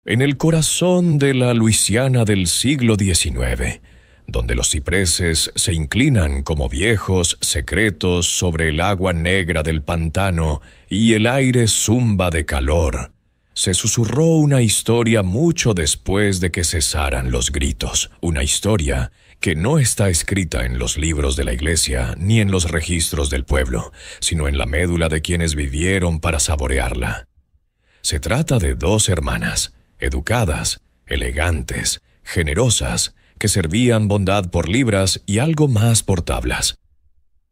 en el corazón de la Luisiana del siglo XIX, donde los cipreses se inclinan como viejos secretos sobre el agua negra del pantano y el aire zumba de calor, se susurró una historia mucho después de que cesaran los gritos, una historia que no está escrita en los libros de la iglesia ni en los registros del pueblo, sino en la médula de quienes vivieron para saborearla. Se trata de dos hermanas, educadas, elegantes, generosas, que servían bondad por libras y algo más por tablas.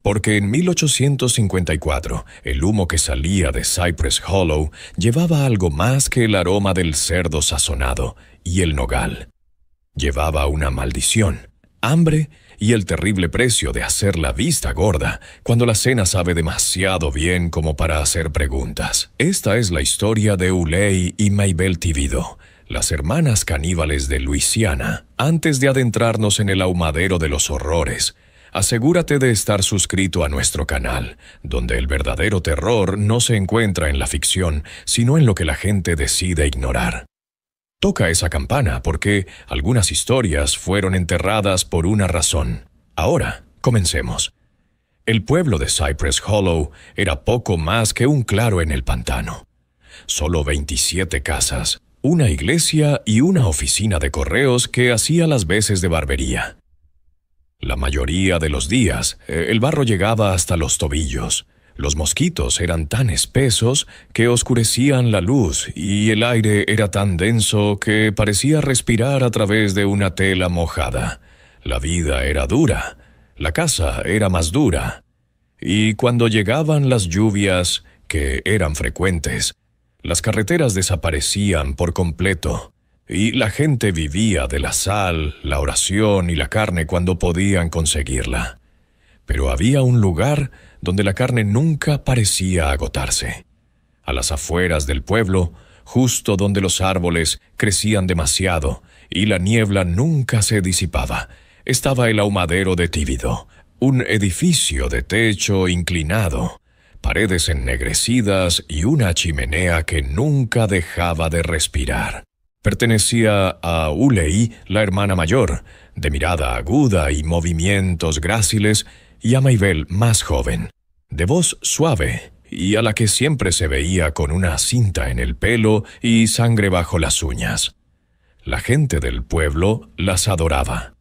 Porque en 1854 el humo que salía de Cypress Hollow llevaba algo más que el aroma del cerdo sazonado y el nogal. Llevaba una maldición, hambre y el terrible precio de hacer la vista gorda cuando la cena sabe demasiado bien como para hacer preguntas. Esta es la historia de Uley y Maybelle Thibodeau, las hermanas caníbales de Luisiana. Antes de adentrarnos en el ahumadero de los horrores, asegúrate de estar suscrito a nuestro canal, donde el verdadero terror no se encuentra en la ficción, sino en lo que la gente decide ignorar. Toca esa campana porque algunas historias fueron enterradas por una razón. Ahora, comencemos. El pueblo de Cypress Hollow era poco más que un claro en el pantano. Solo 27 casas, una iglesia y una oficina de correos que hacía las veces de barbería. La mayoría de los días, el barro llegaba hasta los tobillos. Los mosquitos eran tan espesos que oscurecían la luz y el aire era tan denso que parecía respirar a través de una tela mojada. La vida era dura, la casa era más dura. Y cuando llegaban las lluvias, que eran frecuentes, las carreteras desaparecían por completo. Y la gente vivía de la sal, la oración y la carne cuando podían conseguirla. Pero había un lugar donde la carne nunca parecía agotarse. A las afueras del pueblo, justo donde los árboles crecían demasiado y la niebla nunca se disipaba, estaba el ahumadero de Thibodeau, un edificio de techo inclinado, paredes ennegrecidas y una chimenea que nunca dejaba de respirar. Pertenecía a Uley, la hermana mayor, de mirada aguda y movimientos gráciles, y a Maybelle, más joven, de voz suave, y a la que siempre se veía con una cinta en el pelo y sangre bajo las uñas. La gente del pueblo las adoraba.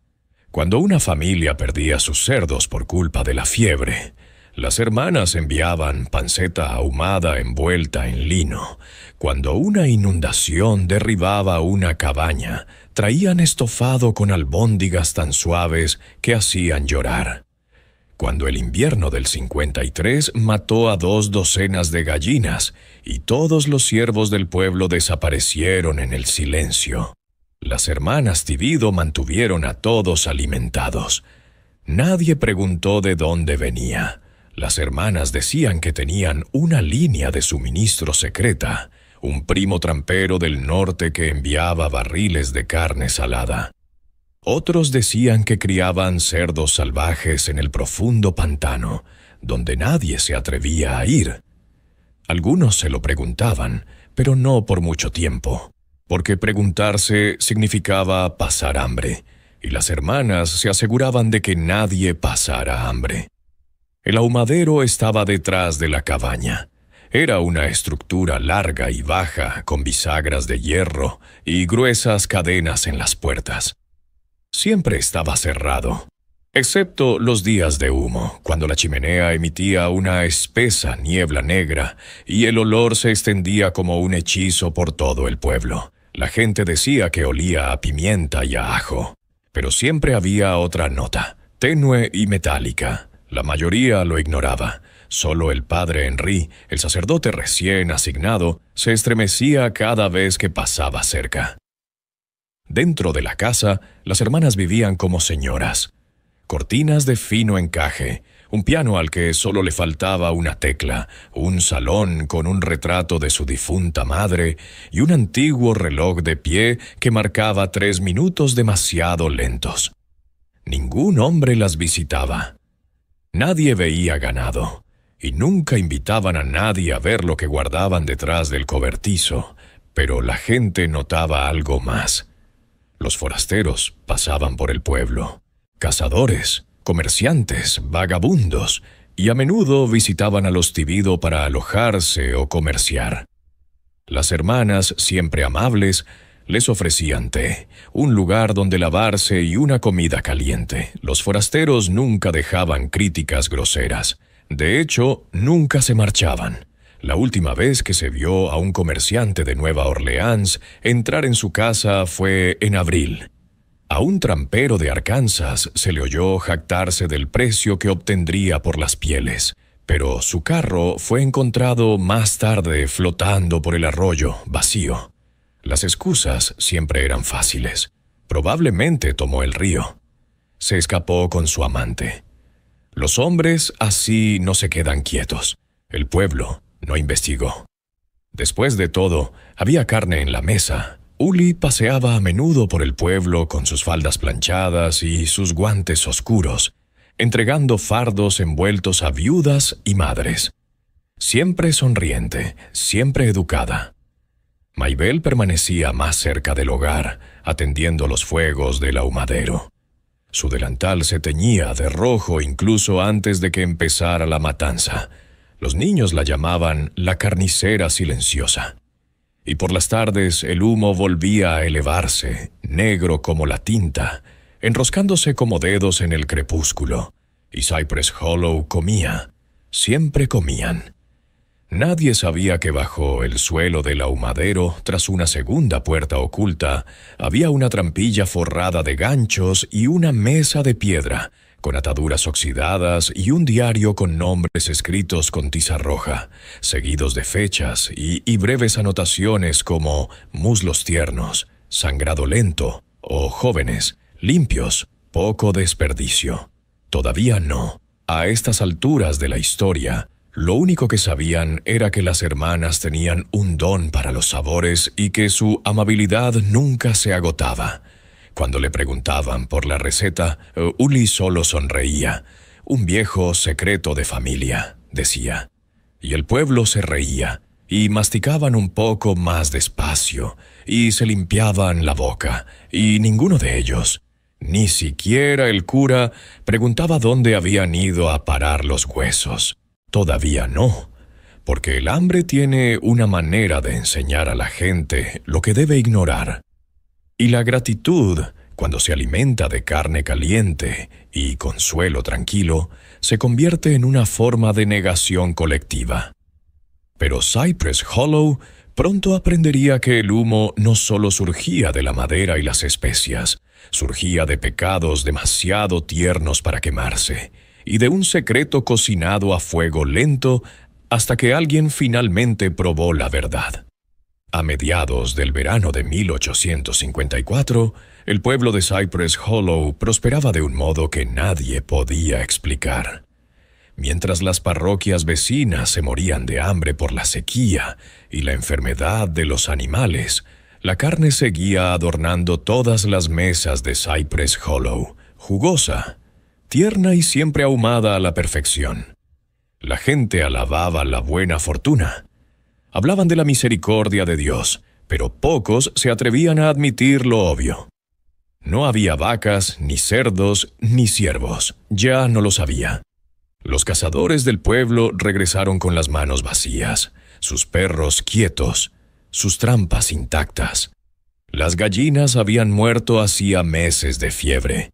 Cuando una familia perdía sus cerdos por culpa de la fiebre, las hermanas enviaban panceta ahumada envuelta en lino. Cuando una inundación derribaba una cabaña, traían estofado con albóndigas tan suaves que hacían llorar. Cuando el invierno del 53 mató a 2 docenas de gallinas y todos los ciervos del pueblo desaparecieron en el silencio, las hermanas Thibodeau mantuvieron a todos alimentados. Nadie preguntó de dónde venía. Las hermanas decían que tenían una línea de suministro secreta, un primo trampero del norte que enviaba barriles de carne salada. Otros decían que criaban cerdos salvajes en el profundo pantano, donde nadie se atrevía a ir. Algunos se lo preguntaban, pero no por mucho tiempo, porque preguntarse significaba pasar hambre, y las hermanas se aseguraban de que nadie pasara hambre. El ahumadero estaba detrás de la cabaña. Era una estructura larga y baja, con bisagras de hierro y gruesas cadenas en las puertas. Siempre estaba cerrado, excepto los días de humo, cuando la chimenea emitía una espesa niebla negra y el olor se extendía como un hechizo por todo el pueblo. La gente decía que olía a pimienta y a ajo, pero siempre había otra nota, tenue y metálica. La mayoría lo ignoraba. Solo el padre Henry, el sacerdote recién asignado, se estremecía cada vez que pasaba cerca. Dentro de la casa, las hermanas vivían como señoras. Cortinas de fino encaje, un piano al que solo le faltaba una tecla, un salón con un retrato de su difunta madre y un antiguo reloj de pie que marcaba 3 minutos demasiado lentos. Ningún hombre las visitaba. Nadie veía ganado, y nunca invitaban a nadie a ver lo que guardaban detrás del cobertizo, Pero la gente notaba algo más. Los forasteros pasaban por el pueblo. Cazadores, comerciantes, vagabundos, y a menudo visitaban a los Tibido para alojarse o comerciar. Las hermanas, siempre amables, les ofrecían té, un lugar donde lavarse y una comida caliente. Los forasteros nunca dejaban críticas groseras. De hecho, nunca se marchaban. La última vez que se vio a un comerciante de Nueva Orleans entrar en su casa fue en abril. A un trampero de Arkansas se le oyó jactarse del precio que obtendría por las pieles, pero su carro fue encontrado más tarde flotando por el arroyo, vacío. Las excusas siempre eran fáciles. Probablemente tomó el río. Se escapó con su amante. Los hombres así no se quedan quietos. El pueblo no investigó. Después de todo, había carne en la mesa. Uli paseaba a menudo por el pueblo con sus faldas planchadas y sus guantes oscuros, entregando fardos envueltos a viudas y madres. Siempre sonriente, siempre educada. Maybelle permanecía más cerca del hogar, atendiendo los fuegos del ahumadero. Su delantal se teñía de rojo incluso antes de que empezara la matanza. Los niños la llamaban la carnicera silenciosa. Y por las tardes el humo volvía a elevarse, negro como la tinta, enroscándose como dedos en el crepúsculo. Y Cypress Hollow comía. Siempre comían. Nadie sabía que bajo el suelo del ahumadero, tras una segunda puerta oculta, había una trampilla forrada de ganchos y una mesa de piedra, con ataduras oxidadas y un diario con nombres escritos con tiza roja, seguidos de fechas y breves anotaciones como muslos tiernos, sangrado lento o jóvenes, limpios, poco desperdicio. Todavía no. A estas alturas de la historia, lo único que sabían era que las hermanas tenían un don para los sabores y que su amabilidad nunca se agotaba. Cuando le preguntaban por la receta, Uli solo sonreía. Un viejo secreto de familia, decía. Y el pueblo se reía, y masticaban un poco más despacio, y se limpiaban la boca, y ninguno de ellos, ni siquiera el cura, preguntaba dónde habían ido a parar los huesos. Todavía no, porque el hambre tiene una manera de enseñar a la gente lo que debe ignorar. Y la gratitud, cuando se alimenta de carne caliente y consuelo tranquilo, se convierte en una forma de negación colectiva. Pero Cypress Hollow pronto aprendería que el humo no solo surgía de la madera y las especias, surgía de pecados demasiado tiernos para quemarse, y de un secreto cocinado a fuego lento hasta que alguien finalmente probó la verdad. A mediados del verano de 1854, el pueblo de Cypress Hollow prosperaba de un modo que nadie podía explicar. Mientras las parroquias vecinas se morían de hambre por la sequía y la enfermedad de los animales, la carne seguía adornando todas las mesas de Cypress Hollow, jugosa, tierna y siempre ahumada a la perfección. La gente alababa la buena fortuna. Hablaban de la misericordia de Dios, pero pocos se atrevían a admitir lo obvio. No había vacas, ni cerdos, ni ciervos. Ya no los había. Los cazadores del pueblo regresaron con las manos vacías, sus perros quietos, sus trampas intactas. Las gallinas habían muerto hacía meses de fiebre.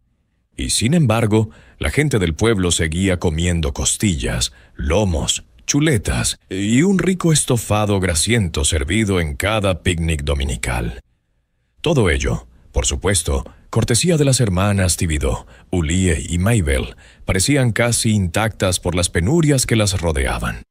Y sin embargo, la gente del pueblo seguía comiendo costillas, lomos, chuletas y un rico estofado grasiento servido en cada picnic dominical. Todo ello, por supuesto, cortesía de las hermanas Thibodeau, Ulie y Maybelle, parecían casi intactas por las penurias que las rodeaban.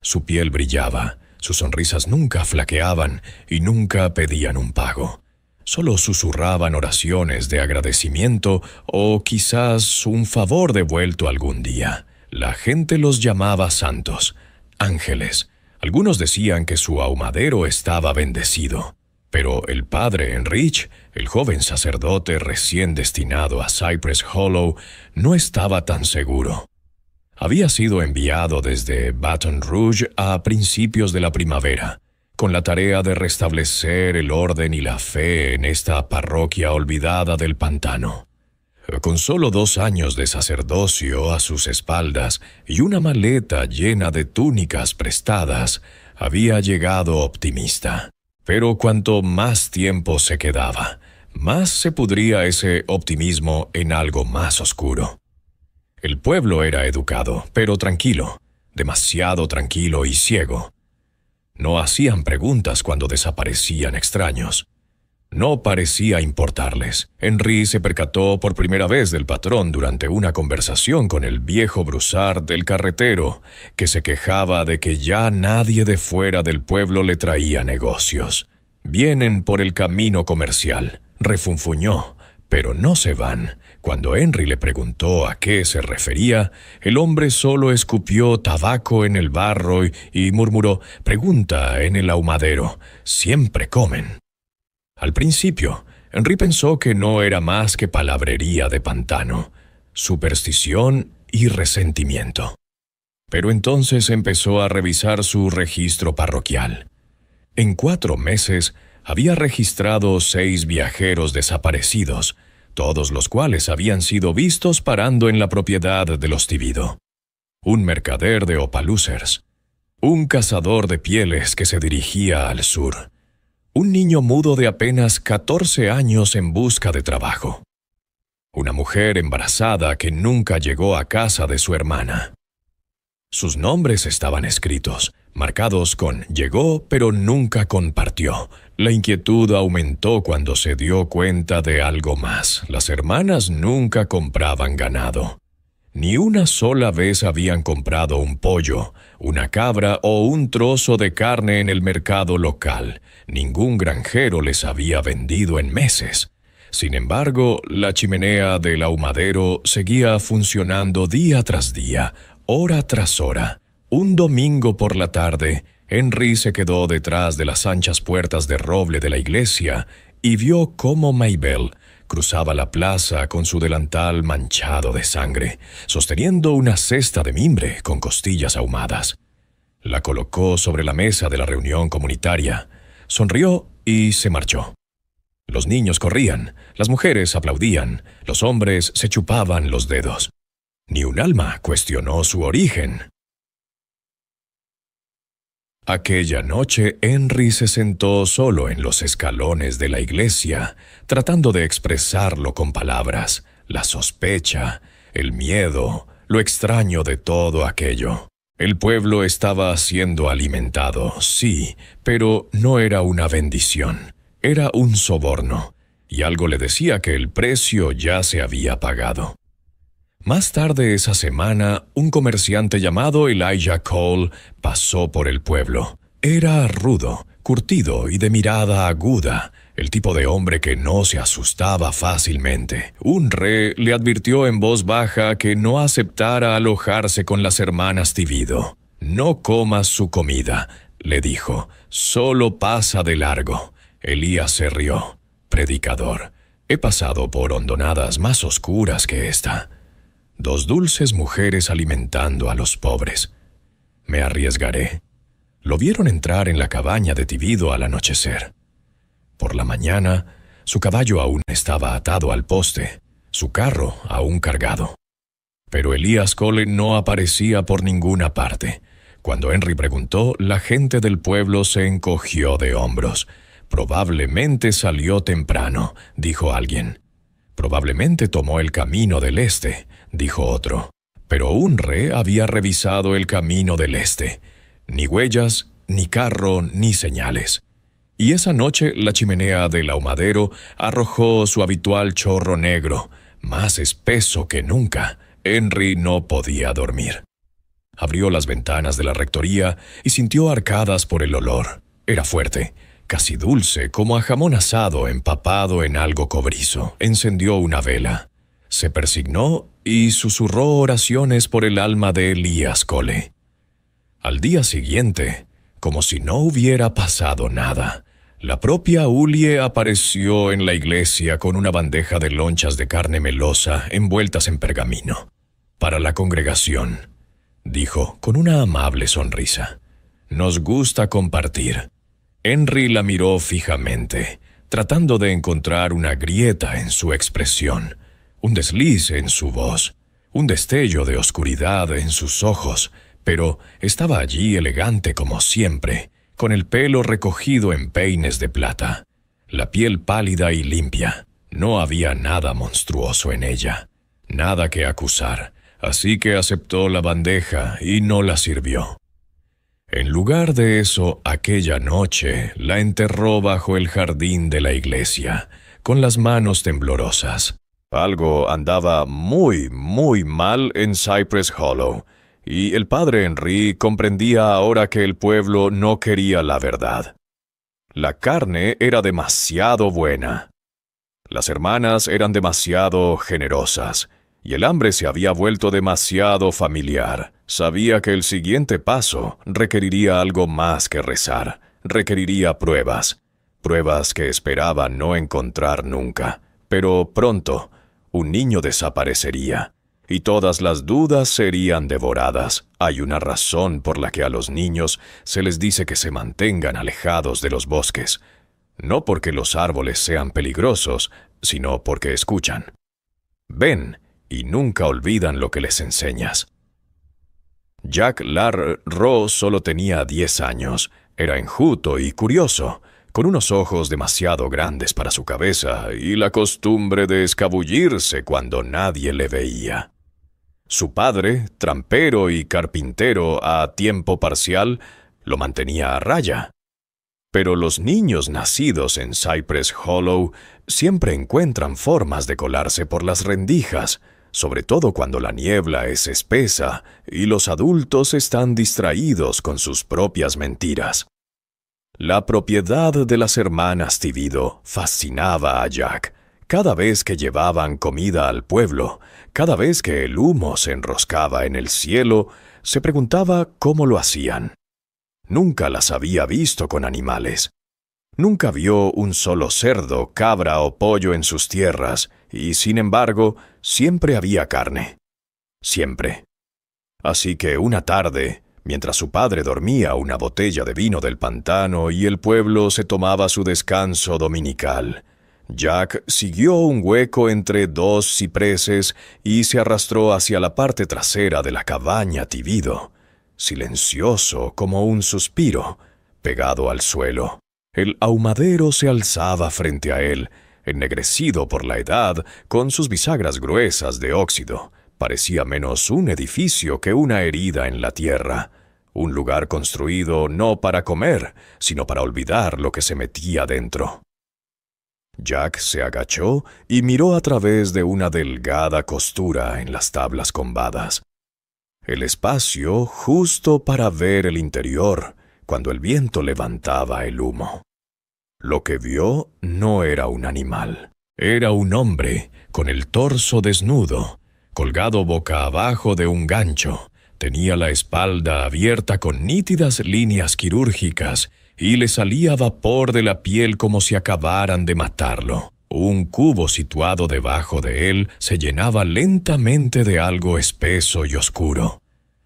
Su piel brillaba, sus sonrisas nunca flaqueaban y nunca pedían un pago. Solo susurraban oraciones de agradecimiento o quizás un favor devuelto algún día. La gente los llamaba santos, ángeles. Algunos decían que su ahumadero estaba bendecido. Pero el padre Enrich, el joven sacerdote recién destinado a Cypress Hollow, no estaba tan seguro. Había sido enviado desde Baton Rouge a principios de la primavera, con la tarea de restablecer el orden y la fe en esta parroquia olvidada del pantano. Con solo 2 años de sacerdocio a sus espaldas y una maleta llena de túnicas prestadas, había llegado optimista. Pero cuanto más tiempo se quedaba, más se pudría ese optimismo en algo más oscuro. El pueblo era educado, pero tranquilo, demasiado tranquilo y ciego. No hacían preguntas cuando desaparecían extraños. No parecía importarles. Henry se percató por primera vez del patrón durante una conversación con el viejo Broussard del carretero, que se quejaba de que ya nadie de fuera del pueblo le traía negocios. Vienen por el camino comercial, refunfuñó, pero no se van. Cuando Henry le preguntó a qué se refería, el hombre solo escupió tabaco en el barro y murmuró: «Pregunta en el ahumadero, siempre comen». Al principio, Henry pensó que no era más que palabrería de pantano, superstición y resentimiento. Pero entonces empezó a revisar su registro parroquial. En 4 meses había registrado 6 viajeros desaparecidos, todos los cuales habían sido vistos parando en la propiedad de los Tibido. Un mercader de Opelousers, un cazador de pieles que se dirigía al sur, un niño mudo de apenas 14 años en busca de trabajo, una mujer embarazada que nunca llegó a casa de su hermana. Sus nombres estaban escritos, marcados con «llegó pero nunca compartió». La inquietud aumentó cuando se dio cuenta de algo más. Las hermanas nunca compraban ganado. Ni una sola vez habían comprado un pollo, una cabra o un trozo de carne en el mercado local. Ningún granjero les había vendido en meses. Sin embargo, la chimenea del ahumadero seguía funcionando día tras día, hora tras hora. Un domingo por la tarde, Henry se quedó detrás de las anchas puertas de roble de la iglesia y vio cómo Maybelle cruzaba la plaza con su delantal manchado de sangre, sosteniendo una cesta de mimbre con costillas ahumadas. La colocó sobre la mesa de la reunión comunitaria, sonrió y se marchó. Los niños corrían, las mujeres aplaudían, los hombres se chupaban los dedos. Ni un alma cuestionó su origen. Aquella noche, Henry se sentó solo en los escalones de la iglesia, tratando de expresarlo con palabras, la sospecha, el miedo, lo extraño de todo aquello. El pueblo estaba siendo alimentado, sí, pero no era una bendición, era un soborno, y algo le decía que el precio ya se había pagado. Más tarde esa semana, un comerciante llamado Elijah Cole pasó por el pueblo. Era rudo, curtido y de mirada aguda, el tipo de hombre que no se asustaba fácilmente. Un rey le advirtió en voz baja que no aceptara alojarse con las hermanas Tibido. «No comas su comida», le dijo, «solo pasa de largo». Elías se rió. «Predicador, he pasado por hondonadas más oscuras que esta. 2 dulces mujeres alimentando a los pobres. Me arriesgaré». Lo vieron entrar en la cabaña de Tibido al anochecer. Por la mañana, su caballo aún estaba atado al poste, su carro aún cargado. Pero Elías Cole no aparecía por ninguna parte. Cuando Henry preguntó, la gente del pueblo se encogió de hombros. «Probablemente salió temprano», dijo alguien. «Probablemente tomó el camino del este», dijo otro. Pero un rey había revisado el camino del este. Ni huellas, ni carro, ni señales. Y esa noche la chimenea del ahumadero arrojó su habitual chorro negro, más espeso que nunca. Henry no podía dormir. Abrió las ventanas de la rectoría y sintió arcadas por el olor. Era fuerte, casi dulce, como a jamón asado empapado en algo cobrizo. Encendió una vela. Se persignó y susurró oraciones por el alma de Elías Cole. Al día siguiente, como si no hubiera pasado nada, la propia Ulie apareció en la iglesia con una bandeja de lonchas de carne melosa envueltas en pergamino. «Para la congregación», dijo con una amable sonrisa. «Nos gusta compartir». Henry la miró fijamente, tratando de encontrar una grieta en su expresión, un desliz en su voz, un destello de oscuridad en sus ojos, pero estaba allí elegante como siempre, con el pelo recogido en peines de plata, la piel pálida y limpia. No había nada monstruoso en ella, nada que acusar, así que aceptó la bandeja y no la sirvió. En lugar de eso, aquella noche la enterró bajo el jardín de la iglesia, con las manos temblorosas. Algo andaba muy mal en Cypress Hollow, y el padre Henry comprendía ahora que el pueblo no quería la verdad. La carne era demasiado buena. Las hermanas eran demasiado generosas, y el hambre se había vuelto demasiado familiar. Sabía que el siguiente paso requeriría algo más que rezar, requeriría pruebas que esperaba no encontrar nunca. Pero pronto, un niño desaparecería, y todas las dudas serían devoradas. Hay una razón por la que a los niños se les dice que se mantengan alejados de los bosques, no porque los árboles sean peligrosos, sino porque escuchan. Ven y nunca olvidan lo que les enseñas. Jack Ross solo tenía 10 años, era enjuto y curioso, con unos ojos demasiado grandes para su cabeza y la costumbre de escabullirse cuando nadie le veía. Su padre, trampero y carpintero a tiempo parcial, lo mantenía a raya. Pero los niños nacidos en Cypress Hollow siempre encuentran formas de colarse por las rendijas, sobre todo cuando la niebla es espesa y los adultos están distraídos con sus propias mentiras. La propiedad de las hermanas Thibodeau fascinaba a Jack. Cada vez que llevaban comida al pueblo, cada vez que el humo se enroscaba en el cielo, se preguntaba cómo lo hacían. Nunca las había visto con animales. Nunca vio un solo cerdo, cabra o pollo en sus tierras, y sin embargo, siempre había carne. Siempre. Así que una tarde, mientras su padre dormía una botella de vino del pantano y el pueblo se tomaba su descanso dominical, Jack siguió un hueco entre 2 cipreses y se arrastró hacia la parte trasera de la cabaña Thibodeau, silencioso como un suspiro, pegado al suelo. El ahumadero se alzaba frente a él, ennegrecido por la edad, con sus bisagras gruesas de óxido. Parecía menos un edificio que una herida en la tierra, un lugar construido no para comer, sino para olvidar lo que se metía dentro. Jack se agachó y miró a través de una delgada costura en las tablas combadas. El espacio justo para ver el interior, cuando el viento levantaba el humo. Lo que vio no era un animal. Era un hombre con el torso desnudo, colgado boca abajo de un gancho. Tenía la espalda abierta con nítidas líneas quirúrgicas y le salía vapor de la piel como si acabaran de matarlo. Un cubo situado debajo de él se llenaba lentamente de algo espeso y oscuro.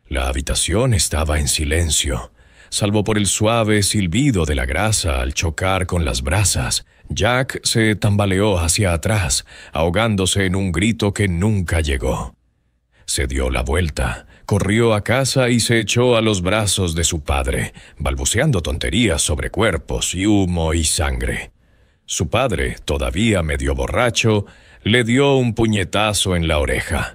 La habitación estaba en silencio, salvo por el suave silbido de la grasa al chocar con las brasas. Jack se tambaleó hacia atrás, ahogándose en un grito que nunca llegó. Se dio la vuelta, corrió a casa y se echó a los brazos de su padre, balbuceando tonterías sobre cuerpos y humo y sangre. Su padre, todavía medio borracho, le dio un puñetazo en la oreja.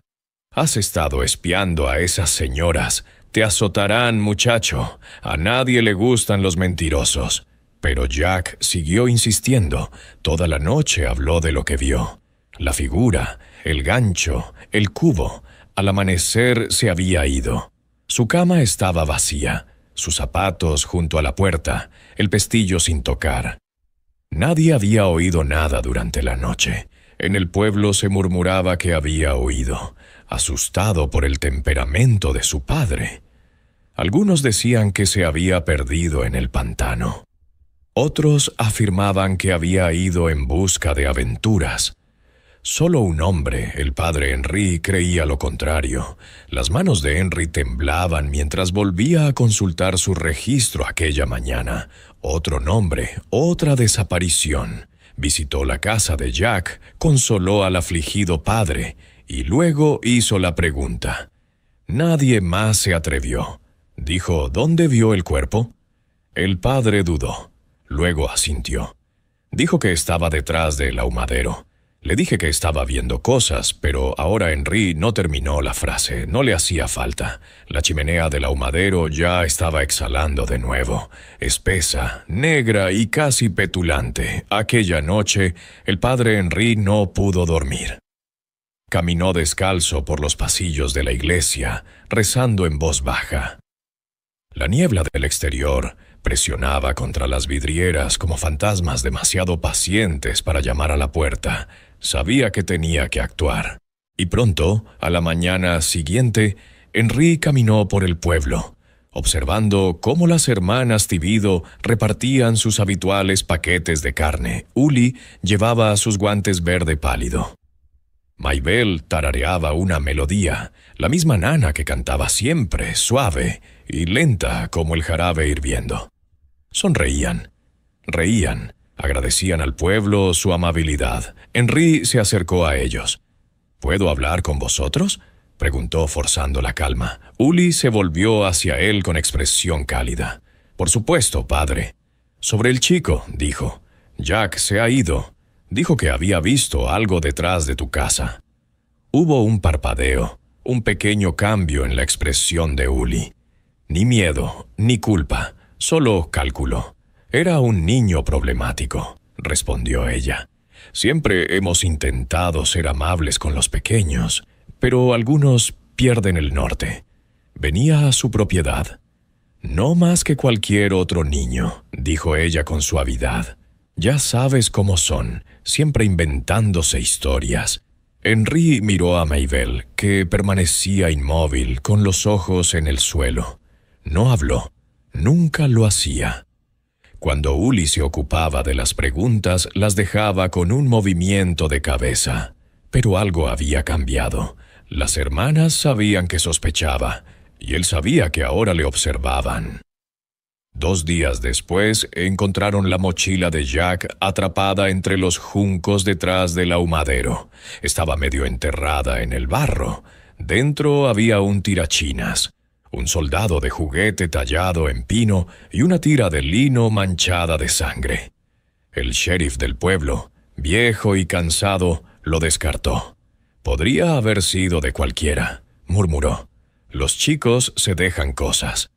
«Has estado espiando a esas señoras. Te azotarán, muchacho. A nadie le gustan los mentirosos». Pero Jack siguió insistiendo. Toda la noche habló de lo que vio. La figura, el gancho, el cubo. Al amanecer se había ido. Su cama estaba vacía, sus zapatos junto a la puerta, el pestillo sin tocar. Nadie había oído nada durante la noche. En el pueblo se murmuraba que había oído, asustado por el temperamento de su padre. Algunos decían que se había perdido en el pantano. Otros afirmaban que había ido en busca de aventuras. Solo un hombre, el padre Henry, creía lo contrario. Las manos de Henry temblaban mientras volvía a consultar su registro aquella mañana. Otro nombre, otra desaparición. Visitó la casa de Jack, consoló al afligido padre y luego hizo la pregunta. Nadie más se atrevió. Dijo, ¿dónde vio el cuerpo? El padre dudó. Luego asintió. Dijo que estaba detrás del ahumadero. Le dije que estaba viendo cosas, pero ahora Henry no terminó la frase. No le hacía falta. La chimenea del ahumadero ya estaba exhalando de nuevo. Espesa, negra y casi petulante. Aquella noche, el padre Henry no pudo dormir. Caminó descalzo por los pasillos de la iglesia, rezando en voz baja. La niebla del exterior presionaba contra las vidrieras como fantasmas demasiado pacientes para llamar a la puerta. Sabía que tenía que actuar. Y pronto, a la mañana siguiente, Henry caminó por el pueblo, observando cómo las hermanas Tibido repartían sus habituales paquetes de carne. Uli llevaba sus guantes verde pálido. Maybelle tarareaba una melodía, la misma nana que cantaba siempre, suave y lenta como el jarabe hirviendo. Sonreían, reían, agradecían al pueblo su amabilidad. Henry se acercó a ellos. ¿Puedo hablar con vosotros?, preguntó forzando la calma. Uli se volvió hacia él con expresión cálida. Por supuesto, padre. Sobre el chico, dijo. Jack se ha ido. Dijo que había visto algo detrás de tu casa. Hubo un parpadeo, un pequeño cambio en la expresión de Uli. Ni miedo, ni culpa, solo cálculo. Era un niño problemático, respondió ella. Siempre hemos intentado ser amables con los pequeños, pero algunos pierden el norte. Venía a su propiedad. No más que cualquier otro niño, dijo ella con suavidad. Ya sabes cómo son, siempre inventándose historias. Henry miró a Maybelle, que permanecía inmóvil, con los ojos en el suelo. No habló, nunca lo hacía. Cuando Uli se ocupaba de las preguntas, las dejaba con un movimiento de cabeza. Pero algo había cambiado. Las hermanas sabían que sospechaba, y él sabía que ahora le observaban. 2 días después, encontraron la mochila de Jack atrapada entre los juncos detrás del ahumadero. Estaba medio enterrada en el barro. Dentro había un tirachinas, un soldado de juguete tallado en pino y una tira de lino manchada de sangre. El sheriff del pueblo, viejo y cansado, lo descartó. Podría haber sido de cualquiera, murmuró. Los chicos se dejan cosas.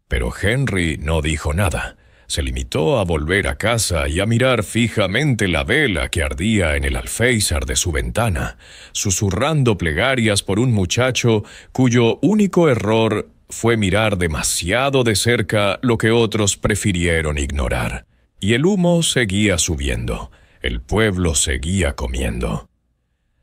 Pero Henry no dijo nada. Se limitó a volver a casa y a mirar fijamente la vela que ardía en el alféizar de su ventana, susurrando plegarias por un muchacho cuyo único error fue mirar demasiado de cerca lo que otros prefirieron ignorar. Y el humo seguía subiendo. El pueblo seguía comiendo.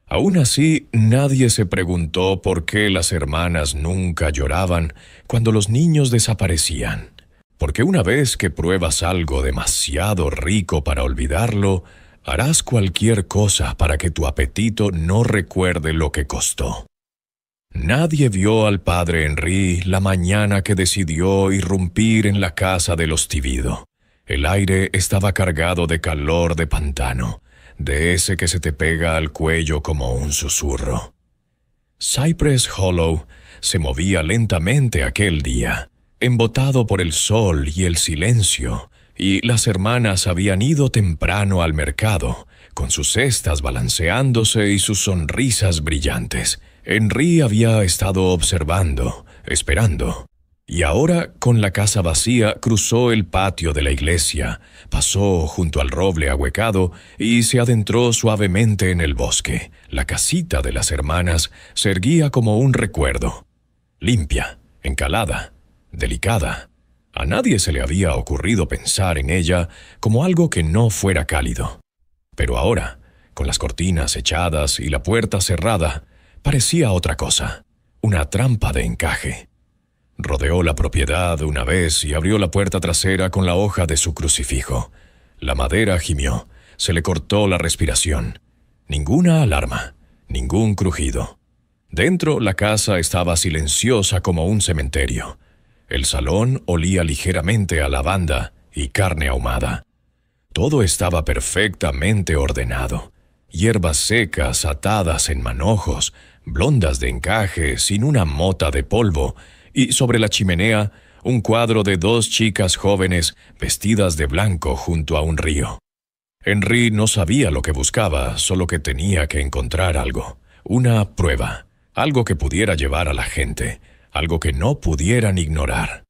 Aún así, nadie se preguntó por qué las hermanas nunca lloraban cuando los niños desaparecían. Porque una vez que pruebas algo demasiado rico para olvidarlo, harás cualquier cosa para que tu apetito no recuerde lo que costó. Nadie vio al padre Henry la mañana que decidió irrumpir en la casa de los Tibido. El aire estaba cargado de calor de pantano, de ese que se te pega al cuello como un susurro. Cypress Hollow se movía lentamente aquel día, embotado por el sol y el silencio, y las hermanas habían ido temprano al mercado, con sus cestas balanceándose y sus sonrisas brillantes. Henry había estado observando, esperando. Y ahora, con la casa vacía, cruzó el patio de la iglesia, pasó junto al roble ahuecado y se adentró suavemente en el bosque. La casita de las hermanas se erguía como un recuerdo. Limpia, encalada, delicada. A nadie se le había ocurrido pensar en ella como algo que no fuera cálido. Pero ahora, con las cortinas echadas y la puerta cerrada, parecía otra cosa, una trampa de encaje. Rodeó la propiedad una vez y abrió la puerta trasera con la hoja de su crucifijo. La madera gimió, se le cortó la respiración. Ninguna alarma, ningún crujido. Dentro la casa estaba silenciosa como un cementerio. El salón olía ligeramente a lavanda y carne ahumada. Todo estaba perfectamente ordenado. Hierbas secas atadas en manojos, blondas de encaje sin una mota de polvo, y sobre la chimenea un cuadro de 2 chicas jóvenes vestidas de blanco junto a un río. Henry no sabía lo que buscaba, solo que tenía que encontrar algo, una prueba, algo que pudiera llevar a la gente, algo que no pudieran ignorar.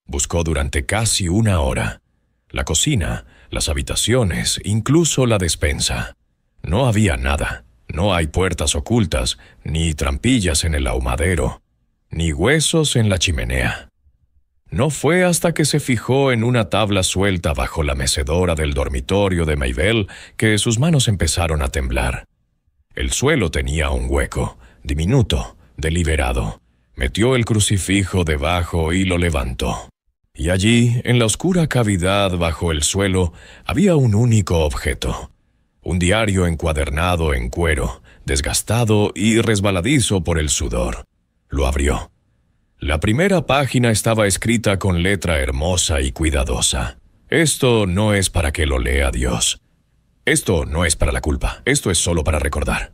Buscó durante casi 1 hora. La cocina, las habitaciones, incluso la despensa. No había nada. No hay puertas ocultas, ni trampillas en el ahumadero, ni huesos en la chimenea. No fue hasta que se fijó en una tabla suelta bajo la mecedora del dormitorio de Mabel que sus manos empezaron a temblar. El suelo tenía un hueco, diminuto, deliberado. Metió el crucifijo debajo y lo levantó. Y allí, en la oscura cavidad bajo el suelo, había un único objeto. Un diario encuadernado en cuero, desgastado y resbaladizo por el sudor. Lo abrió. La primera página estaba escrita con letra hermosa y cuidadosa. Esto no es para que lo lea Dios. Esto no es para la culpa, esto es solo para recordar.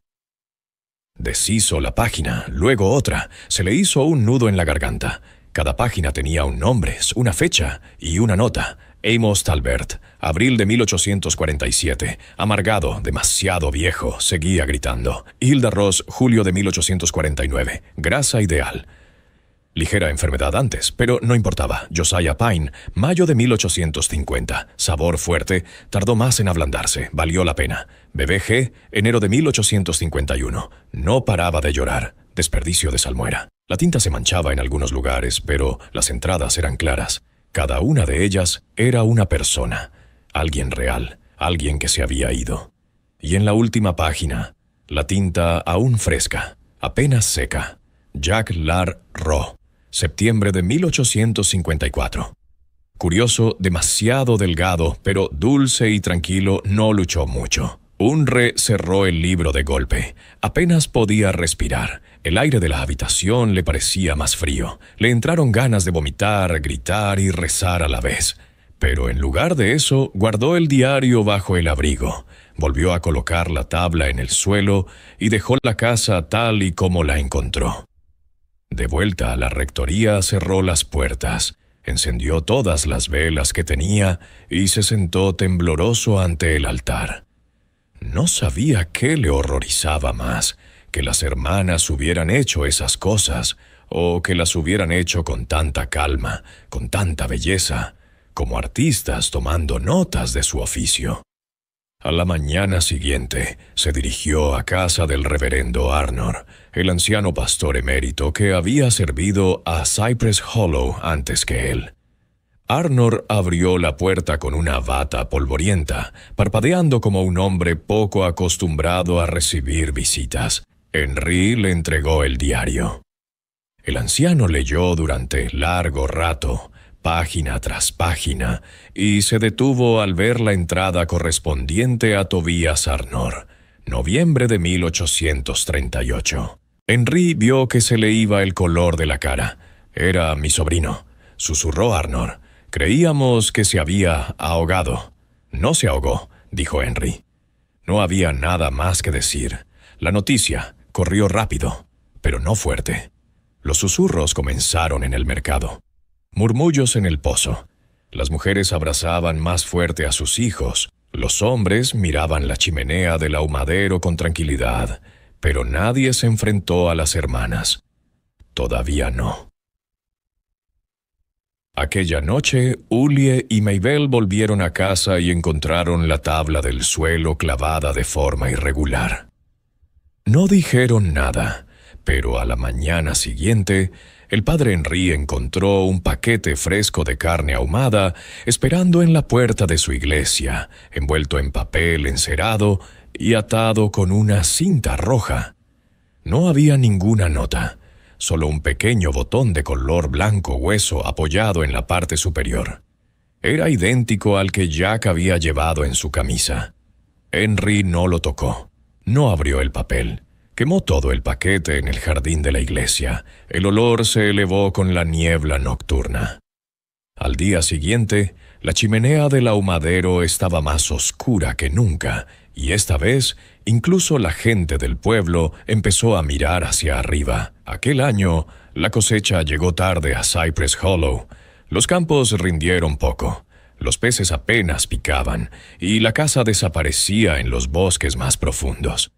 Deshizo la página, luego otra. Se le hizo un nudo en la garganta. Cada página tenía un nombre, una fecha y una nota. Amos Talbert, abril de 1847. Amargado, demasiado viejo, seguía gritando. Hilda Ross, julio de 1849. Grasa ideal. Ligera enfermedad antes, pero no importaba. Josiah Pine, mayo de 1850. Sabor fuerte, tardó más en ablandarse, valió la pena. Bebé G, enero de 1851. No paraba de llorar. Desperdicio de salmuera. La tinta se manchaba en algunos lugares, pero las entradas eran claras. Cada una de ellas era una persona. Alguien real, alguien que se había ido. Y en la última página, la tinta aún fresca, apenas seca. Jack Lar Rowe. Septiembre de 1854. Curioso, demasiado delgado, pero dulce y tranquilo, no luchó mucho. Unre cerró el libro de golpe. Apenas podía respirar. El aire de la habitación le parecía más frío. Le entraron ganas de vomitar, gritar y rezar a la vez. Pero en lugar de eso, guardó el diario bajo el abrigo. Volvió a colocar la tabla en el suelo y dejó la casa tal y como la encontró. De vuelta a la rectoría, cerró las puertas, encendió todas las velas que tenía y se sentó tembloroso ante el altar. No sabía qué le horrorizaba más, que las hermanas hubieran hecho esas cosas, o que las hubieran hecho con tanta calma, con tanta belleza, como artistas tomando notas de su oficio. A la mañana siguiente, se dirigió a casa del reverendo Arnor, el anciano pastor emérito que había servido a Cypress Hollow antes que él. Arnor abrió la puerta con una bata polvorienta, parpadeando como un hombre poco acostumbrado a recibir visitas. Henry le entregó el diario. El anciano leyó durante largo rato, página tras página, y se detuvo al ver la entrada correspondiente a Tobias Arnor, noviembre de 1838. Henry vio que se le iba el color de la cara. «Era mi sobrino», susurró Arnor. «Creíamos que se había ahogado». «No se ahogó», dijo Henry. No había nada más que decir. La noticia corrió rápido, pero no fuerte. Los susurros comenzaron en el mercado. Murmullos en el pozo. Las mujeres abrazaban más fuerte a sus hijos. Los hombres miraban la chimenea del ahumadero con tranquilidad, pero nadie se enfrentó a las hermanas. Todavía no. Aquella noche, Ulie y Mabel volvieron a casa y encontraron la tabla del suelo clavada de forma irregular. No dijeron nada, pero a la mañana siguiente, el padre Henry encontró un paquete fresco de carne ahumada esperando en la puerta de su iglesia, envuelto en papel encerado y atado con una cinta roja. No había ninguna nota, solo un pequeño botón de color blanco hueso apoyado en la parte superior. Era idéntico al que Jack había llevado en su camisa. Henry no lo tocó, no abrió el papel. Quemó todo el paquete en el jardín de la iglesia. El olor se elevó con la niebla nocturna. Al día siguiente, La chimenea del ahumadero estaba más oscura que nunca, y esta vez incluso la gente del pueblo empezó a mirar hacia arriba. Aquel año, la cosecha llegó tarde a Cypress Hollow. Los campos rindieron poco. Los peces apenas picaban, y la caza desaparecía en los bosques más profundos.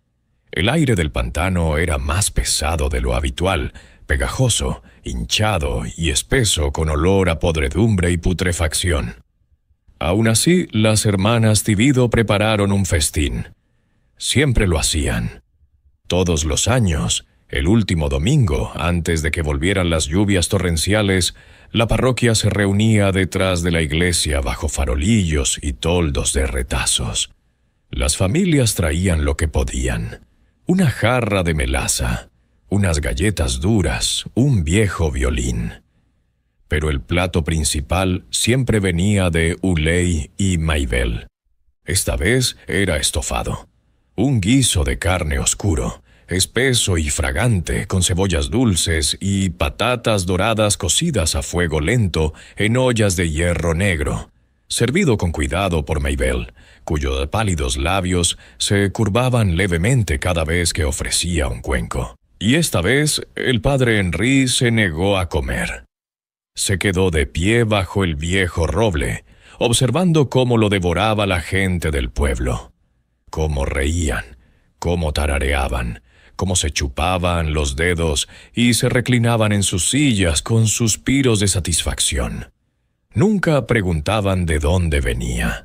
El aire del pantano era más pesado de lo habitual, pegajoso, hinchado y espeso con olor a podredumbre y putrefacción. Aún así, las hermanas Tibido prepararon un festín. Siempre lo hacían. Todos los años, el último domingo, antes de que volvieran las lluvias torrenciales, la parroquia se reunía detrás de la iglesia bajo farolillos y toldos de retazos. Las familias traían lo que podían: una jarra de melaza, unas galletas duras, un viejo violín. Pero el plato principal siempre venía de Uley y Maybelle. Esta vez era estofado. Un guiso de carne oscuro, espeso y fragante, con cebollas dulces y patatas doradas cocidas a fuego lento en ollas de hierro negro, servido con cuidado por Maybelle, cuyos pálidos labios se curvaban levemente cada vez que ofrecía un cuenco. Y esta vez el padre Henry se negó a comer. Se quedó de pie bajo el viejo roble, observando cómo lo devoraba la gente del pueblo. Cómo reían, cómo tarareaban, cómo se chupaban los dedos y se reclinaban en sus sillas con suspiros de satisfacción. Nunca preguntaban de dónde venía.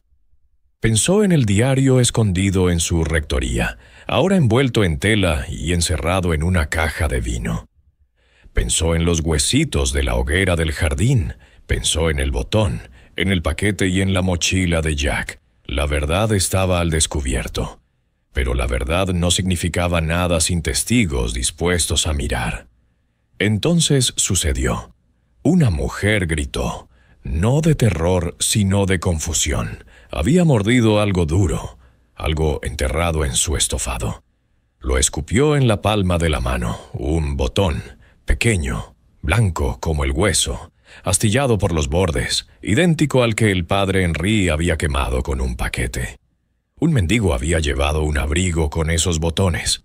Pensó en el diario escondido en su rectoría, ahora envuelto en tela y encerrado en una caja de vino. Pensó en los huesitos de la hoguera del jardín, pensó en el botón, en el paquete y en la mochila de Jack. La verdad estaba al descubierto, pero la verdad no significaba nada sin testigos dispuestos a mirar. Entonces sucedió. Una mujer gritó, no de terror, sino de confusión. Había mordido algo duro, algo enterrado en su estofado. Lo escupió en la palma de la mano, un botón, pequeño, blanco como el hueso, astillado por los bordes, idéntico al que el padre Henry había quemado con un paquete. Un mendigo había llevado un abrigo con esos botones.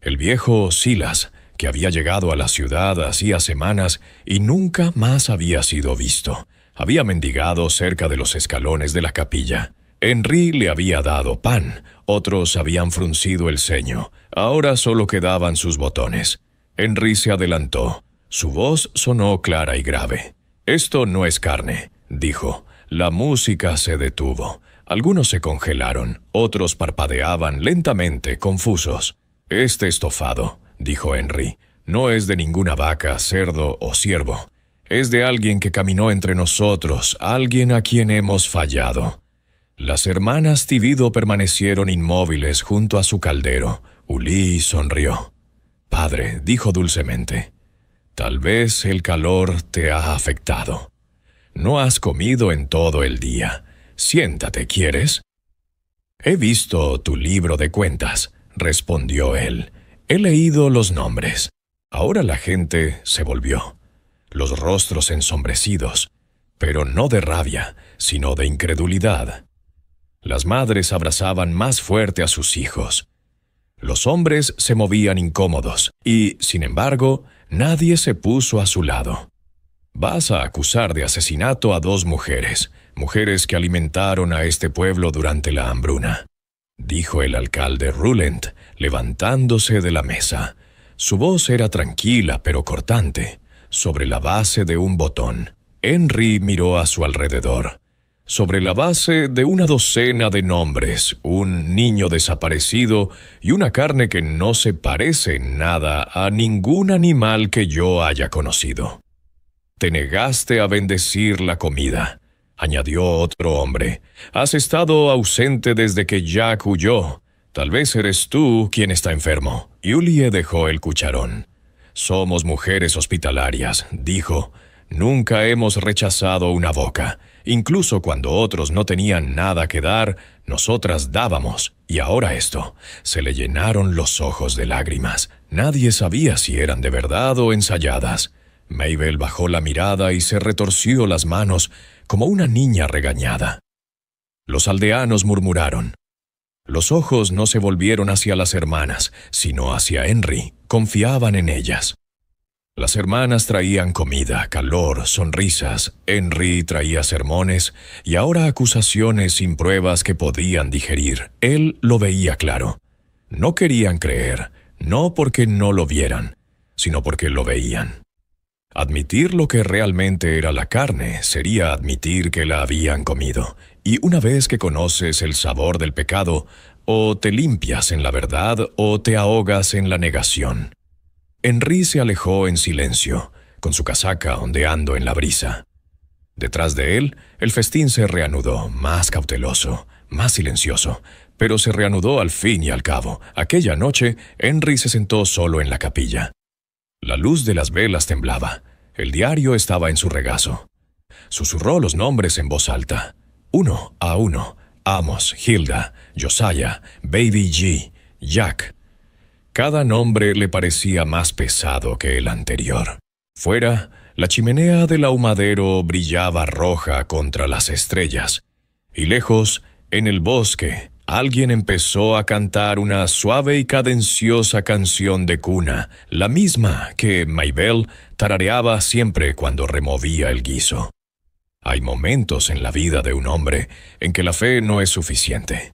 El viejo Silas, que había llegado a la ciudad hacía semanas y nunca más había sido visto, había mendigado cerca de los escalones de la capilla. Henry le había dado pan, otros habían fruncido el ceño, ahora solo quedaban sus botones. Henry se adelantó. Su voz sonó clara y grave. «Esto no es carne», dijo. La música se detuvo. Algunos se congelaron, otros parpadeaban lentamente, confusos. «Este estofado», dijo Henry, «no es de ninguna vaca, cerdo o ciervo. Es de alguien que caminó entre nosotros, alguien a quien hemos fallado». Las hermanas Tibido permanecieron inmóviles junto a su caldero. Uley sonrió. «Padre», dijo dulcemente, «tal vez el calor te ha afectado. No has comido en todo el día. Siéntate, ¿quieres?» «He visto tu libro de cuentas», respondió él. «He leído los nombres». Ahora la gente se volvió, los rostros ensombrecidos, pero no de rabia, sino de incredulidad. Las madres abrazaban más fuerte a sus hijos. Los hombres se movían incómodos y, sin embargo, nadie se puso a su lado. «Vas a acusar de asesinato a 2 mujeres, mujeres que alimentaron a este pueblo durante la hambruna», dijo el alcalde Rulent, levantándose de la mesa. Su voz era tranquila pero cortante, sobre la base de un botón. Henry miró a su alrededor. Sobre la base de una docena de nombres, un niño desaparecido y una carne que no se parece en nada a ningún animal que yo haya conocido. «Te negaste a bendecir la comida», añadió otro hombre. «Has estado ausente desde que Jack huyó. Tal vez eres tú quien está enfermo». Julie dejó el cucharón. «Somos mujeres hospitalarias», dijo. «Nunca hemos rechazado una boca. Incluso cuando otros no tenían nada que dar, nosotras dábamos. Y ahora esto». Se le llenaron los ojos de lágrimas. Nadie sabía si eran de verdad o ensayadas. Mabel bajó la mirada y se retorció las manos como una niña regañada. Los aldeanos murmuraron. Los ojos no se volvieron hacia las hermanas, sino hacia Henry. Confiaban en ellas. Las hermanas traían comida, calor, sonrisas. Henry traía sermones y ahora acusaciones sin pruebas que podían digerir. Él lo veía claro. No querían creer, no porque no lo vieran, sino porque lo veían. Admitir lo que realmente era la carne sería admitir que la habían comido. Y una vez que conoces el sabor del pecado, o te limpias en la verdad o te ahogas en la negación. Henry se alejó en silencio, con su casaca ondeando en la brisa. Detrás de él, el festín se reanudó, más cauteloso, más silencioso, pero se reanudó al fin y al cabo. Aquella noche, Henry se sentó solo en la capilla. La luz de las velas temblaba. El diario estaba en su regazo. Susurró los nombres en voz alta. Uno a uno. Amos, Hilda, Josiah, Baby G, Jack. Cada nombre le parecía más pesado que el anterior. Fuera, la chimenea del ahumadero brillaba roja contra las estrellas. Y lejos, en el bosque, alguien empezó a cantar una suave y cadenciosa canción de cuna, la misma que Mabel tarareaba siempre cuando removía el guiso. Hay momentos en la vida de un hombre en que la fe no es suficiente.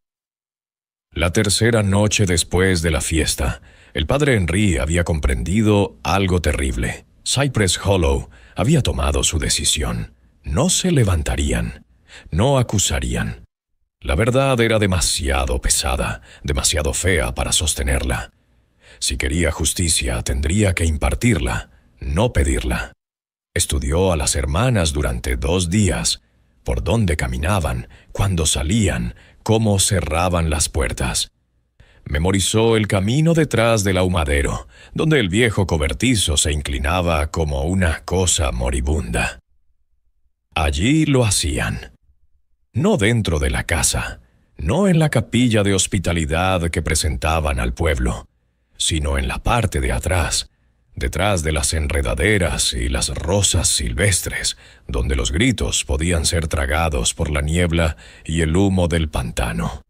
La tercera noche después de la fiesta, el padre Henry había comprendido algo terrible. Cypress Hollow había tomado su decisión. No se levantarían, no acusarían. La verdad era demasiado pesada, demasiado fea para sostenerla. Si quería justicia, tendría que impartirla, no pedirla. Estudió a las hermanas durante 2 días, por dónde caminaban, cuándo salían, cómo cerraban las puertas. Memorizó el camino detrás del ahumadero, donde el viejo cobertizo se inclinaba como una cosa moribunda. Allí lo hacían. No dentro de la casa, no en la capilla de hospitalidad que presentaban al pueblo, sino en la parte de atrás, detrás de las enredaderas y las rosas silvestres, donde los gritos podían ser tragados por la niebla y el humo del pantano.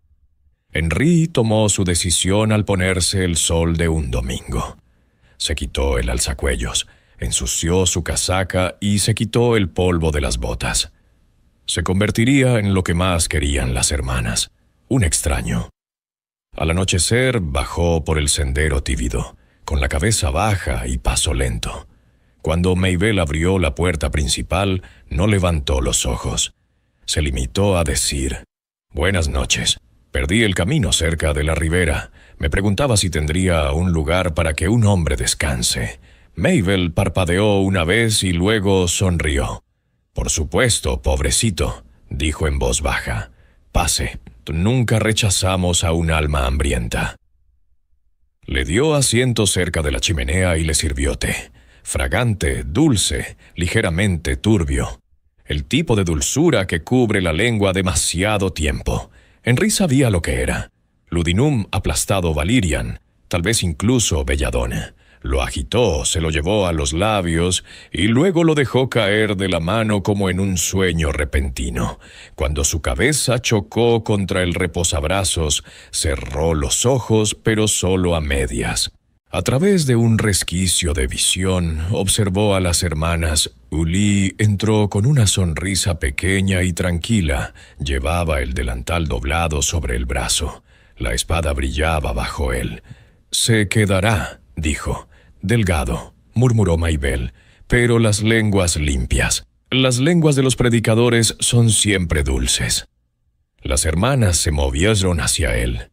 Henry tomó su decisión al ponerse el sol de un domingo. Se quitó el alzacuellos, ensució su casaca y se quitó el polvo de las botas. Se convertiría en lo que más querían las hermanas, un extraño. Al anochecer bajó por el sendero tívido, con la cabeza baja y paso lento. Cuando Mabel abrió la puerta principal, no levantó los ojos. Se limitó a decir: «Buenas noches. Perdí el camino cerca de la ribera. Me preguntaba si tendría un lugar para que un hombre descanse». Mabel parpadeó una vez y luego sonrió. «Por supuesto, pobrecito», dijo en voz baja. «Pase. Nunca rechazamos a un alma hambrienta». Le dio asiento cerca de la chimenea y le sirvió té. Fragante, dulce, ligeramente turbio. El tipo de dulzura que cubre la lengua demasiado tiempo. Henry sabía lo que era. Ludinum aplastado valerian, tal vez incluso belladona. Lo agitó, se lo llevó a los labios y luego lo dejó caer de la mano como en un sueño repentino. Cuando su cabeza chocó contra el reposabrazos, cerró los ojos, pero solo a medias. A través de un resquicio de visión, observó a las hermanas. Uli entró con una sonrisa pequeña y tranquila. Llevaba el delantal doblado sobre el brazo. La espada brillaba bajo él. «Se quedará», dijo. «Delgado», murmuró Mabel, «pero las lenguas limpias. Las lenguas de los predicadores son siempre dulces». Las hermanas se movieron hacia él.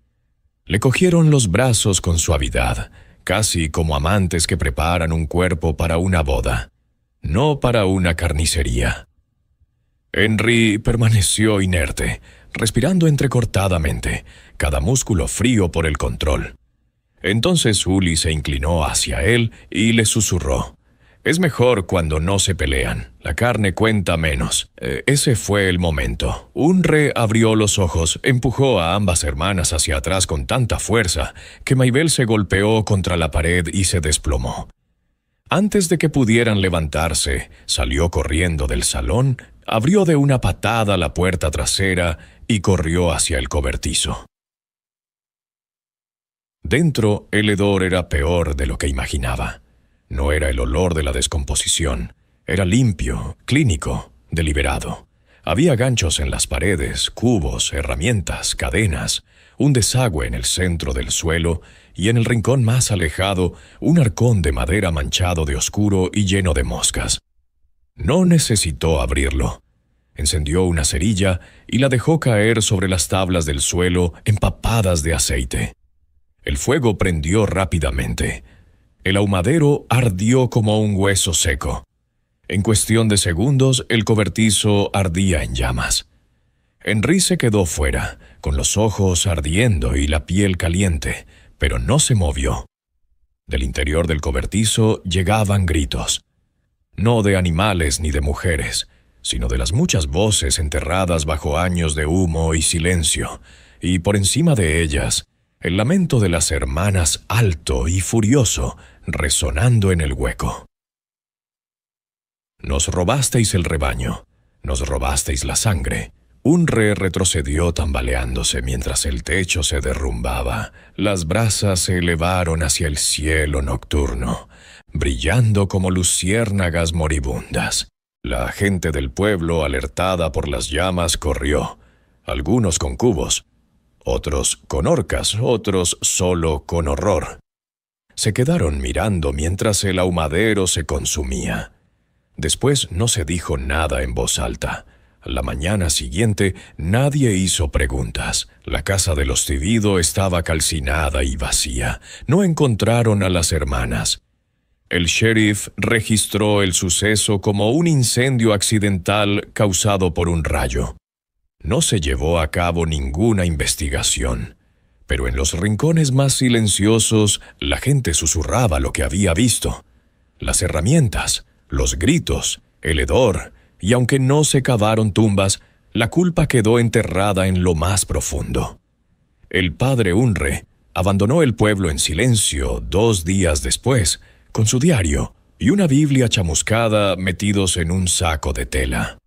Le cogieron los brazos con suavidad, casi como amantes que preparan un cuerpo para una boda, no para una carnicería. Henry permaneció inerte, respirando entrecortadamente, cada músculo frío por el control. Entonces Uli se inclinó hacia él y le susurró: «Es mejor cuando no se pelean. La carne cuenta menos». Ese fue el momento. Unre abrió los ojos, empujó a ambas hermanas hacia atrás con tanta fuerza que Mabel se golpeó contra la pared y se desplomó. Antes de que pudieran levantarse, salió corriendo del salón, abrió de una patada la puerta trasera y corrió hacia el cobertizo. Dentro, el hedor era peor de lo que imaginaba. No era el olor de la descomposición. Era limpio, clínico, deliberado. Había ganchos en las paredes, cubos, herramientas, cadenas, un desagüe en el centro del suelo y en el rincón más alejado un arcón de madera manchado de oscuro y lleno de moscas. No necesitó abrirlo. Encendió una cerilla y la dejó caer sobre las tablas del suelo empapadas de aceite. El fuego prendió rápidamente. El ahumadero ardió como un hueso seco. En cuestión de segundos, el cobertizo ardía en llamas. Henry se quedó fuera, con los ojos ardiendo y la piel caliente, pero no se movió. Del interior del cobertizo llegaban gritos. No de animales ni de mujeres, sino de las muchas voces enterradas bajo años de humo y silencio, y por encima de ellas, el lamento de las hermanas alto y furioso, resonando en el hueco. Nos robasteis el rebaño, nos robasteis la sangre. Unre retrocedió tambaleándose mientras el techo se derrumbaba. Las brasas se elevaron hacia el cielo nocturno, brillando como luciérnagas moribundas. La gente del pueblo, alertada por las llamas, corrió, algunos con cubos, otros con horcas, otros solo con horror. Se quedaron mirando mientras el ahumadero se consumía. Después no se dijo nada en voz alta. La mañana siguiente nadie hizo preguntas. La casa de los Tivido estaba calcinada y vacía. No encontraron a las hermanas. El sheriff registró el suceso como un incendio accidental causado por un rayo. No se llevó a cabo ninguna investigación, pero en los rincones más silenciosos la gente susurraba lo que había visto. Las herramientas, los gritos, el hedor, y aunque no se cavaron tumbas, la culpa quedó enterrada en lo más profundo. El padre Unre abandonó el pueblo en silencio 2 días después, con su diario y una Biblia chamuscada metidos en un saco de tela.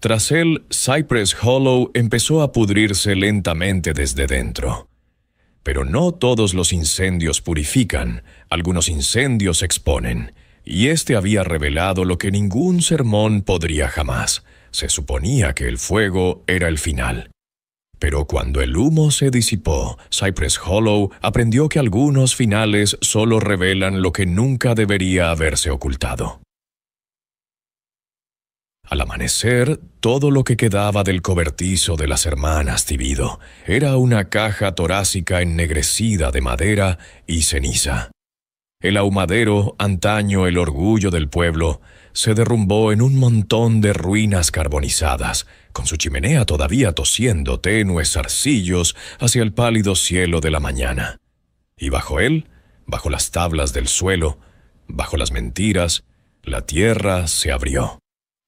Tras él, Cypress Hollow empezó a pudrirse lentamente desde dentro. Pero no todos los incendios purifican, algunos incendios exponen, y este había revelado lo que ningún sermón podría jamás. Se suponía que el fuego era el final. Pero cuando el humo se disipó, Cypress Hollow aprendió que algunos finales solo revelan lo que nunca debería haberse ocultado. Al amanecer, todo lo que quedaba del cobertizo de las hermanas Tivido era una caja torácica ennegrecida de madera y ceniza. El ahumadero, antaño el orgullo del pueblo, se derrumbó en un montón de ruinas carbonizadas, con su chimenea todavía tosiendo tenues zarcillos hacia el pálido cielo de la mañana. Y bajo él, bajo las tablas del suelo, bajo las mentiras, la tierra se abrió.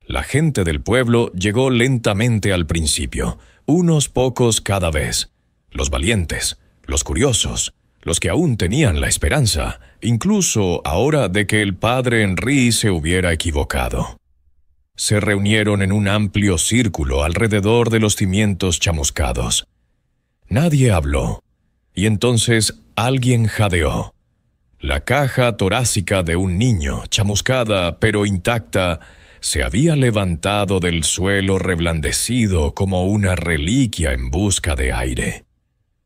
La gente del pueblo llegó lentamente al principio, unos pocos cada vez. Los valientes, los curiosos, los que aún tenían la esperanza, incluso ahora de que el padre Henry se hubiera equivocado. Se reunieron en un amplio círculo alrededor de los cimientos chamuscados. Nadie habló, y entonces alguien jadeó. La caja torácica de un niño, chamuscada pero intacta, se había levantado del suelo reblandecido como una reliquia en busca de aire.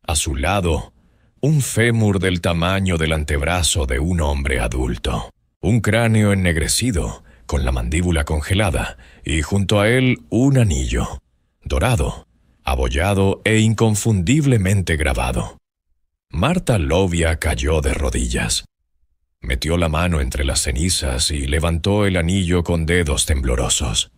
A su lado, un fémur del tamaño del antebrazo de un hombre adulto, un cráneo ennegrecido, con la mandíbula congelada, y junto a él un anillo, dorado, abollado e inconfundiblemente grabado. Marta Lovia cayó de rodillas. Metió la mano entre las cenizas y levantó el anillo con dedos temblorosos.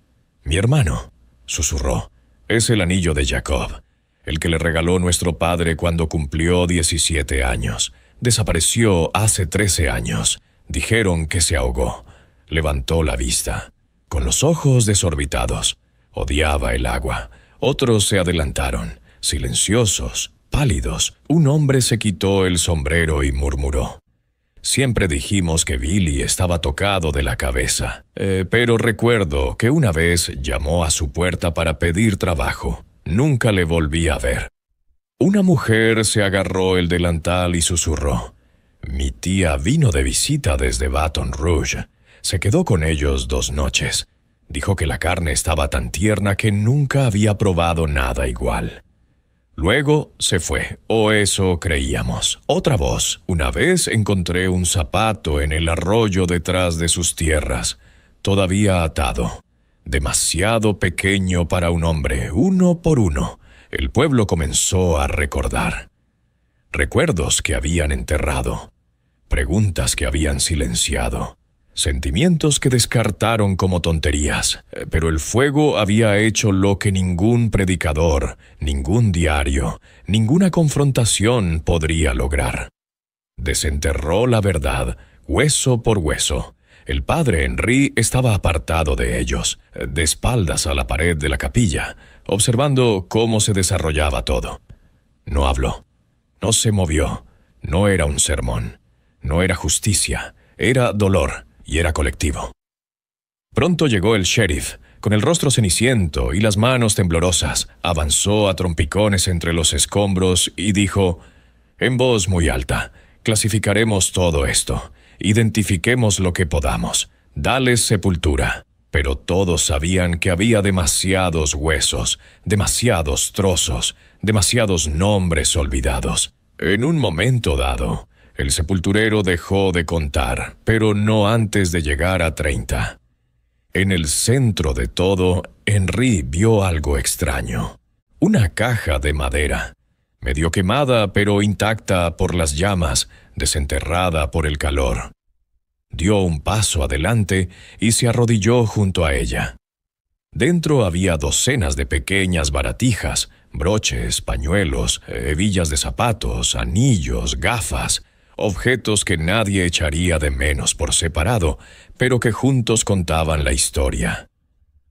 «Mi hermano», susurró, «es el anillo de Jacob, el que le regaló nuestro padre cuando cumplió 17 años. Desapareció hace 13 años. Dijeron que se ahogó». Levantó la vista, con los ojos desorbitados. Odiaba el agua. Otros se adelantaron, silenciosos, pálidos. Un hombre se quitó el sombrero y murmuró: Siempre dijimos que Billy estaba tocado de la cabeza, pero recuerdo que una vez llamó a su puerta para pedir trabajo. Nunca le volví a ver. Una mujer se agarró el delantal y susurró. Mi tía vino de visita desde Baton Rouge. Se quedó con ellos 2 noches. Dijo que la carne estaba tan tierna que nunca había probado nada igual. Luego se fue, o eso creíamos. Otra voz. Una vez encontré un zapato en el arroyo detrás de sus tierras, todavía atado. Demasiado pequeño para un hombre, 1 por 1. El pueblo comenzó a recordar. Recuerdos que habían enterrado. Preguntas que habían silenciado. Sentimientos que descartaron como tonterías, pero el fuego había hecho lo que ningún predicador, ningún diario, ninguna confrontación podría lograr. Desenterró la verdad, hueso por hueso. El padre Henry estaba apartado de ellos, de espaldas a la pared de la capilla, observando cómo se desarrollaba todo. No habló, no se movió, no era un sermón, no era justicia, era dolor. Y era colectivo. Pronto llegó el sheriff, con el rostro ceniciento y las manos temblorosas. Avanzó a trompicones entre los escombros y dijo, en voz muy alta, clasificaremos todo esto, identifiquemos lo que podamos, dales sepultura. Pero todos sabían que había demasiados huesos, demasiados trozos, demasiados nombres olvidados. En un momento dado, el sepulturero dejó de contar, pero no antes de llegar a 30. En el centro de todo, Henry vio algo extraño. Una caja de madera, medio quemada pero intacta por las llamas, desenterrada por el calor. Dio un paso adelante y se arrodilló junto a ella. Dentro había docenas de pequeñas baratijas, broches, pañuelos, hebillas de zapatos, anillos, gafas, objetos que nadie echaría de menos por separado, pero que juntos contaban la historia.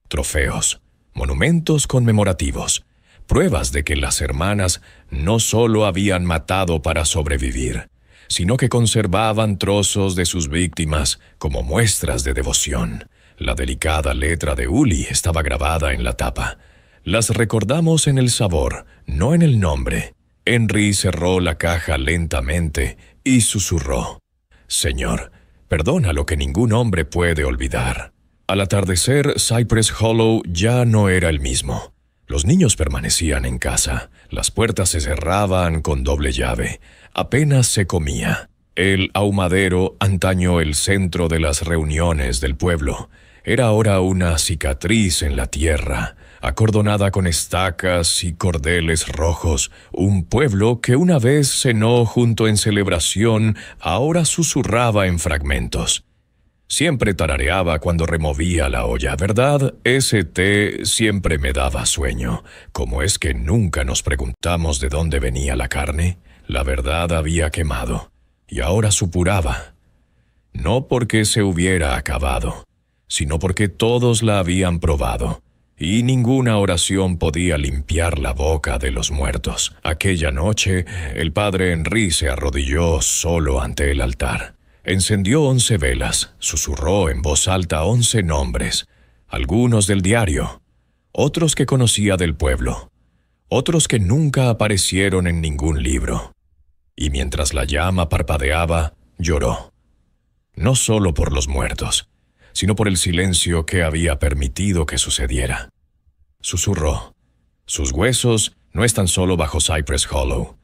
Trofeos, monumentos conmemorativos, pruebas de que las hermanas no solo habían matado para sobrevivir, sino que conservaban trozos de sus víctimas como muestras de devoción. La delicada letra de Uli estaba grabada en la tapa. Las recordamos en el sabor, no en el nombre. Henry cerró la caja lentamente y susurró, «Señor, perdona lo que ningún hombre puede olvidar». Al atardecer, Cypress Hollow ya no era el mismo. Los niños permanecían en casa, las puertas se cerraban con doble llave, apenas se comía. El ahumadero, antaño el centro de las reuniones del pueblo, era ahora una cicatriz en la tierra, acordonada con estacas y cordeles rojos. Un pueblo que una vez cenó junto en celebración, ahora susurraba en fragmentos. Siempre tarareaba cuando removía la olla, ¿verdad? Ese té siempre me daba sueño. ¿Cómo es que nunca nos preguntamos de dónde venía la carne? La verdad había quemado, y ahora supuraba. No porque se hubiera acabado, sino porque todos la habían probado, y ninguna oración podía limpiar la boca de los muertos. Aquella noche, el padre Henry se arrodilló solo ante el altar. Encendió 11 velas, susurró en voz alta 11 nombres, algunos del diario, otros que conocía del pueblo, otros que nunca aparecieron en ningún libro. Y mientras la llama parpadeaba, lloró. No solo por los muertos, sino por el silencio que había permitido que sucediera. Susurró, sus huesos no están solo bajo Cypress Hollow,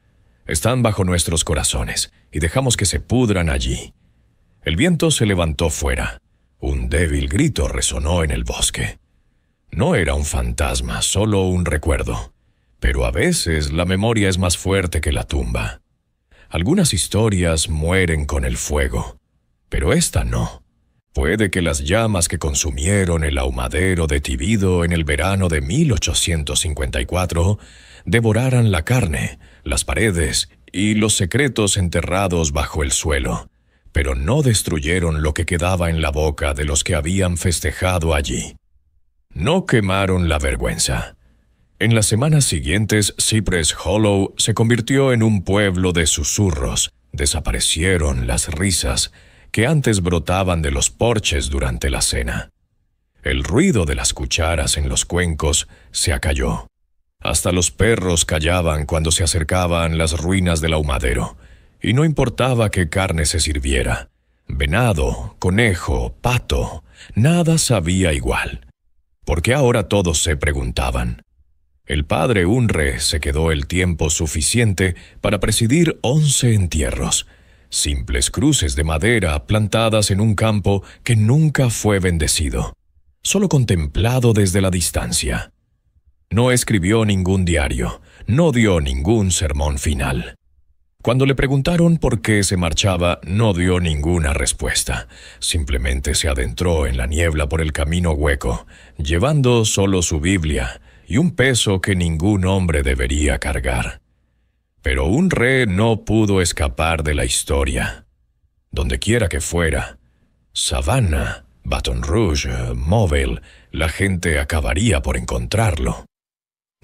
están bajo nuestros corazones, y dejamos que se pudran allí. El viento se levantó fuera. Un débil grito resonó en el bosque. No era un fantasma, solo un recuerdo. Pero a veces la memoria es más fuerte que la tumba. Algunas historias mueren con el fuego, pero esta no. Puede que las llamas que consumieron el ahumadero de Tibido en el verano de 1854 devoraran la carne, las paredes y los secretos enterrados bajo el suelo, pero no destruyeron lo que quedaba en la boca de los que habían festejado allí. No quemaron la vergüenza. En las semanas siguientes, Cypress Hollow se convirtió en un pueblo de susurros, Desaparecieron las risas que antes brotaban de los porches durante la cena. El ruido de las cucharas en los cuencos se acalló. Hasta los perros callaban cuando se acercaban las ruinas del ahumadero, y no importaba qué carne se sirviera. Venado, conejo, pato, nada sabía igual. Porque ahora todos se preguntaban. El padre Unre se quedó el tiempo suficiente para presidir 11 entierros, simples cruces de madera plantadas en un campo que nunca fue bendecido, solo contemplado desde la distancia. No escribió ningún diario, no dio ningún sermón final. Cuando le preguntaron por qué se marchaba, no dio ninguna respuesta. Simplemente se adentró en la niebla por el camino hueco, llevando solo su Biblia y un peso que ningún hombre debería cargar. Pero Unre no pudo escapar de la historia. Dondequiera que fuera, Savannah, Baton Rouge, Mobile, la gente acabaría por encontrarlo.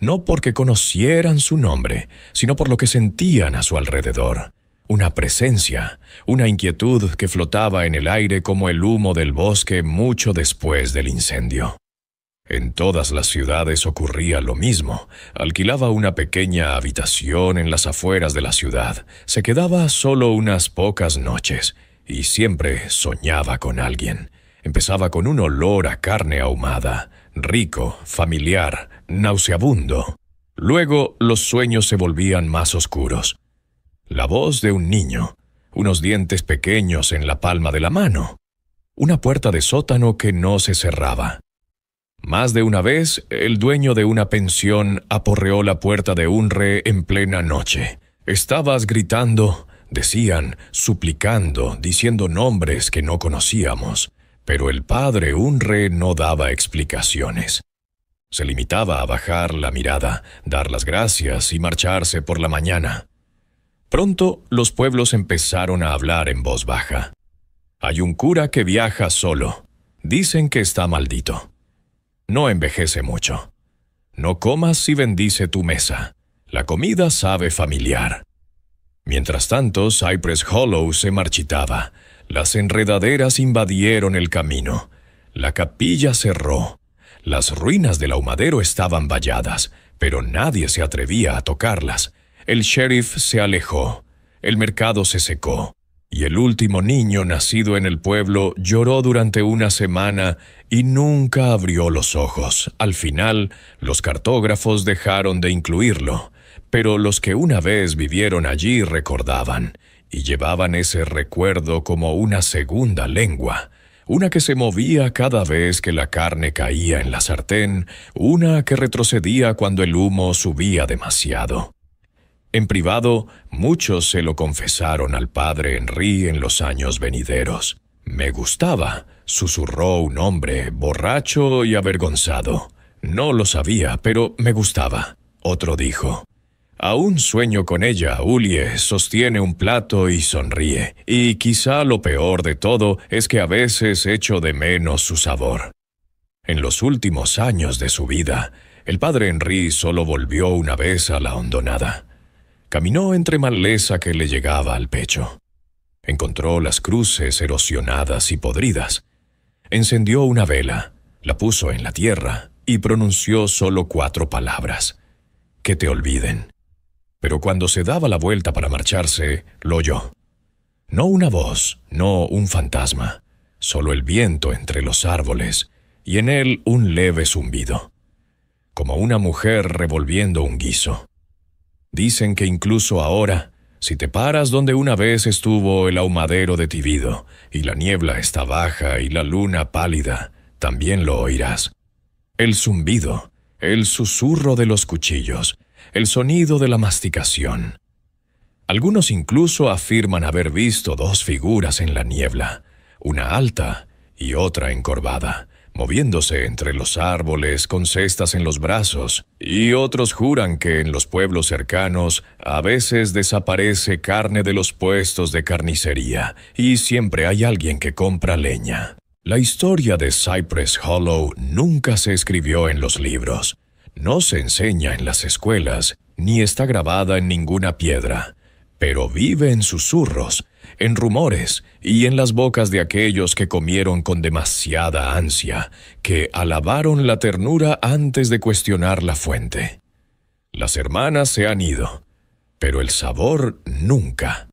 No porque conocieran su nombre, sino por lo que sentían a su alrededor. Una presencia, una inquietud que flotaba en el aire como el humo del bosque mucho después del incendio. En todas las ciudades ocurría lo mismo. Alquilaba una pequeña habitación en las afueras de la ciudad. Se quedaba solo unas pocas noches y siempre soñaba con alguien. Empezaba con un olor a carne ahumada, rico, familiar, nauseabundo. Luego los sueños se volvían más oscuros. La voz de un niño, unos dientes pequeños en la palma de la mano, una puerta de sótano que no se cerraba. Más de una vez, el dueño de una pensión aporreó la puerta de Unre en plena noche. «Estabas gritando», decían, suplicando, diciendo nombres que no conocíamos. Pero el padre Unre no daba explicaciones. Se limitaba a bajar la mirada, dar las gracias y marcharse por la mañana. Pronto los pueblos empezaron a hablar en voz baja. «Hay un cura que viaja solo. Dicen que está maldito. No envejece mucho. No comas si bendice tu mesa. La comida sabe familiar». Mientras tanto, Cypress Hollow se marchitaba. Las enredaderas invadieron el camino. La capilla cerró. Las ruinas del ahumadero estaban valladas, pero nadie se atrevía a tocarlas. El sheriff se alejó. El mercado se secó. Y el último niño nacido en el pueblo lloró durante una semana y nunca abrió los ojos. Al final, los cartógrafos dejaron de incluirlo, pero los que una vez vivieron allí recordaban, y llevaban ese recuerdo como una segunda lengua, una que se movía cada vez que la carne caía en la sartén, una que retrocedía cuando el humo subía demasiado. En privado, muchos se lo confesaron al padre Henry en los años venideros. «Me gustaba», susurró un hombre, borracho y avergonzado. «No lo sabía, pero me gustaba». Otro dijo: «Aún sueño con ella, Ulie», sostiene un plato y sonríe. Y quizá lo peor de todo es que a veces echo de menos su sabor. En los últimos años de su vida, el padre Henry solo volvió una vez a la hondonada. Caminó entre maleza que le llegaba al pecho. Encontró las cruces erosionadas y podridas. Encendió una vela, la puso en la tierra y pronunció solo 4 palabras: «Que te olviden». Pero cuando se daba la vuelta para marcharse, lo oyó. No una voz, no un fantasma, solo el viento entre los árboles, y en él un leve zumbido, como una mujer revolviendo un guiso. Dicen que incluso ahora, si te paras donde una vez estuvo el ahumadero de Tibido, y la niebla está baja y la luna pálida, también lo oirás. El zumbido, el susurro de los cuchillos, el sonido de la masticación. Algunos incluso afirman haber visto 2 figuras en la niebla, una alta y otra encorvada, moviéndose entre los árboles con cestas en los brazos, y otros juran que en los pueblos cercanos a veces desaparece carne de los puestos de carnicería y siempre hay alguien que compra leña. La historia de Cypress Hollow nunca se escribió en los libros, no se enseña en las escuelas, ni está grabada en ninguna piedra, pero vive en susurros, en rumores y en las bocas de aquellos que comieron con demasiada ansia, que alabaron la ternura antes de cuestionar la fuente. Las hermanas se han ido, pero el sabor nunca.